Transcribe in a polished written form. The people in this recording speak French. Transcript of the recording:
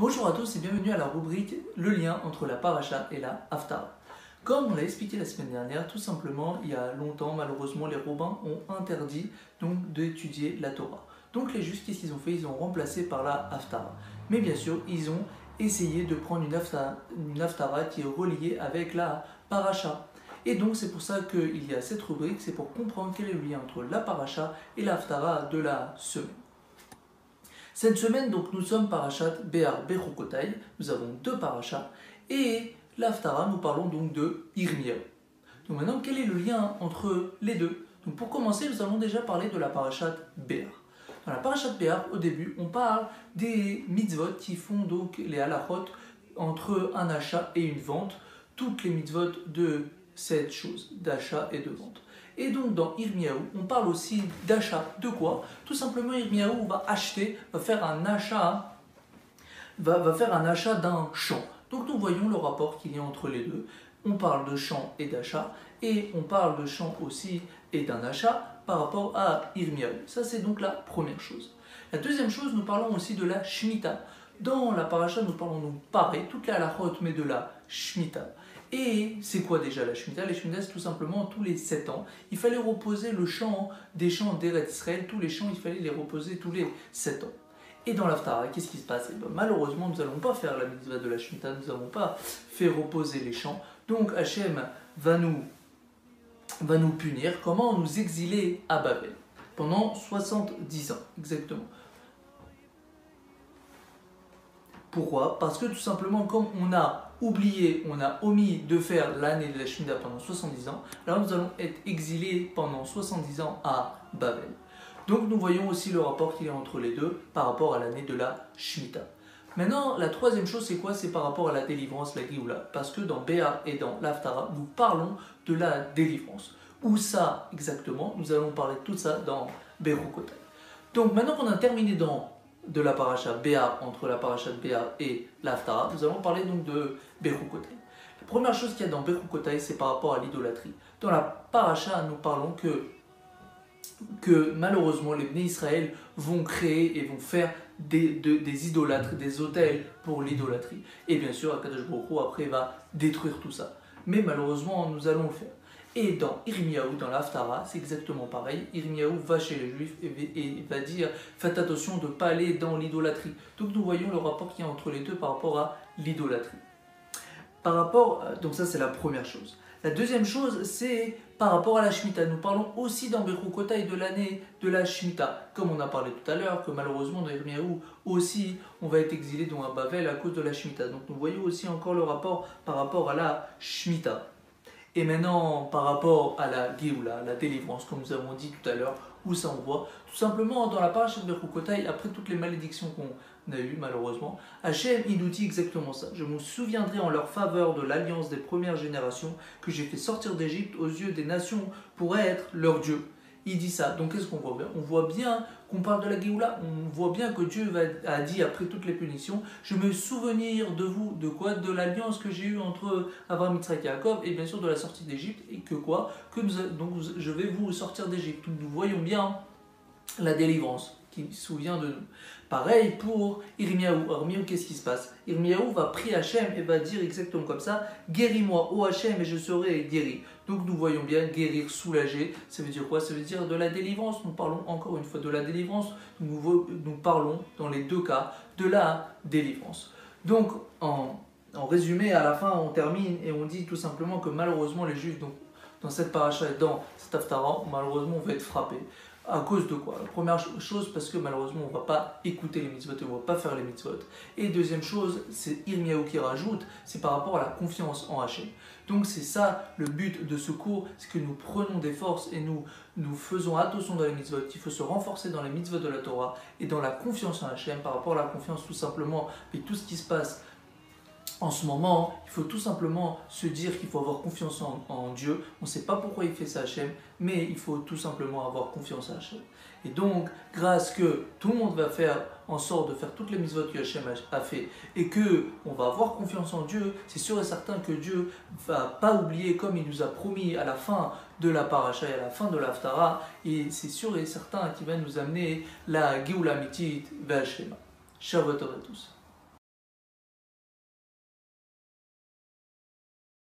Bonjour à tous et bienvenue à la rubrique Le lien entre la paracha et la Haftara. Comme on l'a expliqué la semaine dernière, tout simplement, il y a longtemps, malheureusement, les rabbins ont interdit donc d'étudier la Torah. Donc les Juifs, qu'est-ce qu'ils ont fait? Ils ont remplacé par la Haftara. Mais bien sûr, ils ont essayé de prendre une Haftara qui est reliée avec la paracha. Et donc c'est pour ça qu'il y a cette rubrique, c'est pour comprendre quel est le lien entre la paracha et la Haftara de la semaine. Cette semaine, donc, nous sommes parachat Béar Bechukotai, nous avons deux parachats, et l'Haftara, nous parlons donc de Yirmiyahu. Donc maintenant, quel est le lien entre les deux? Donc pour commencer, nous allons déjà parler de la parachat Béar. Dans la parachat Béar, au début, on parle des mitzvot qui font donc les halachot entre un achat et une vente, toutes les mitzvot de cette chose, d'achat et de vente. Et donc dans Yirmiyahu, on parle aussi d'achat. De quoi? Tout simplement, Yirmiyahu va acheter, va faire un achat d'un champ. Donc nous voyons le rapport qu'il y a entre les deux. On parle de champ et d'achat, et on parle de champ aussi et d'un achat par rapport à Yirmiyahu. Ça c'est donc la première chose. La deuxième chose, nous parlons aussi de la Shemitah. Dans la paracha, nous parlons donc pareil, toute la halachot, mais de la Shemitah. Et c'est quoi déjà la Shemitah? La Shemitah, c'est tout simplement tous les 7 ans. Il fallait reposer le champ des champs d'Eretz Israël, tous les champs, il fallait les reposer tous les 7 ans. Et dans l'Haftara, qu'est-ce qui se passe? Malheureusement, nous n'allons pas faire la mitzvah de la Shemitah, nous n'avons pas fait reposer les champs. Donc Hachem va nous punir. Comment? Nous exiler à Babel pendant 70 ans, exactement. Pourquoi? Parce que tout simplement, comme on a oublié, on a omis de faire l'année de la Shemitah pendant 70 ans, alors nous allons être exilés pendant 70 ans à Babel. Donc nous voyons aussi le rapport qu'il y a entre les deux par rapport à l'année de la Shemitah. Maintenant, la troisième chose, c'est quoi? C'est par rapport à la délivrance, la Géoula. Parce que dans Béar et dans l'Haftara, nous parlons de la délivrance. Où ça exactement? Nous allons parler de tout ça dans Bechukotai. Donc maintenant qu'on a terminé de la paracha Béar, entre la paracha Béar et l'Haftara, nous allons parler donc de Bechukotai. La première chose qu'il y a dans Bechukotai, c'est par rapport à l'idolâtrie. Dans la paracha, nous parlons que malheureusement les Bnei Israël vont créer et vont faire des idolâtres, des autels pour l'idolâtrie. Et bien sûr, Akadosh Baruch Hu après va détruire tout ça. Mais malheureusement, nous allons le faire. Et dans Yirmiyahu, dans l'Haftara, c'est exactement pareil. Yirmiyahu va chez les Juifs et va dire « Faites attention de ne pas aller dans l'idolâtrie ». Donc nous voyons le rapport qu'il y a entre les deux par rapport à l'idolâtrie. Donc ça c'est la première chose. La deuxième chose, c'est par rapport à la Shemitah. Nous parlons aussi dans Bechukotai de l'année de la Shemitah. Comme on a parlé tout à l'heure, que malheureusement dans Yirmiyahu aussi, on va être exilé dans un Bavel à cause de la Shemitah. Donc nous voyons aussi encore le rapport par rapport à la Shemitah. Et maintenant, par rapport à la Géoula, la délivrance, comme nous avons dit tout à l'heure, où ça on voit, tout simplement dans la paracha de Bechukotai, après toutes les malédictions qu'on a eues malheureusement, Hachem il nous dit exactement ça. Je me souviendrai en leur faveur de l'alliance des premières générations que j'ai fait sortir d'Égypte aux yeux des nations pour être leur Dieu. Il dit ça. Donc qu'est-ce qu'on voit bien? On voit bien qu'on parle de la Géoula, on voit bien que Dieu a dit après toutes les punitions, je me souvenir de vous, de quoi? De l'alliance que j'ai eue entre Abraham, Yitzhak et Jacob, et bien sûr de la sortie d'Égypte, et que quoi? Donc je vais vous sortir d'Égypte. Nous voyons bien la délivrance qui se souvient de nous. Pareil pour Yirmiyahu. Yirmiyahu, qu'est-ce qui se passe? Yirmiyahu va prier Hachem et va dire exactement comme ça, guéris-moi, ô Hachem, et je serai guéri. Donc nous voyons bien guérir, soulager, ça veut dire quoi? Ça veut dire de la délivrance. Nous parlons encore une fois de la délivrance, nous parlons dans les deux cas de la délivrance. Donc en résumé, à la fin on termine et on dit tout simplement que malheureusement les Juifs, donc, dans cette paracha et dans cette Haftara, malheureusement on va être frappés. À cause de quoi? La première chose, parce que malheureusement on ne va pas écouter les mitzvot et on ne va pas faire les mitzvot. Et deuxième chose, c'est Yirmiyahu qui rajoute, c'est par rapport à la confiance en Hachem. Donc c'est ça le but de ce cours, c'est que nous prenons des forces et nous faisons attention dans les mitzvot. Il faut se renforcer dans les mitzvot de la Torah et dans la confiance en Hachem, par rapport à la confiance tout simplement, et tout ce qui se passe en ce moment, il faut tout simplement se dire qu'il faut avoir confiance en Dieu. On ne sait pas pourquoi il fait ça Hachem, mais il faut tout simplement avoir confiance en Hachem. Et donc, grâce que tout le monde va faire en sorte de faire toutes les mitzvot que Hachem a fait et qu'on va avoir confiance en Dieu, c'est sûr et certain que Dieu ne va pas oublier comme il nous a promis à la fin de la paracha et à la fin de l'Haftara, et c'est sûr et certain qu'il va nous amener la Géoula Amitite vers Shema. Shabbat Tov à tous.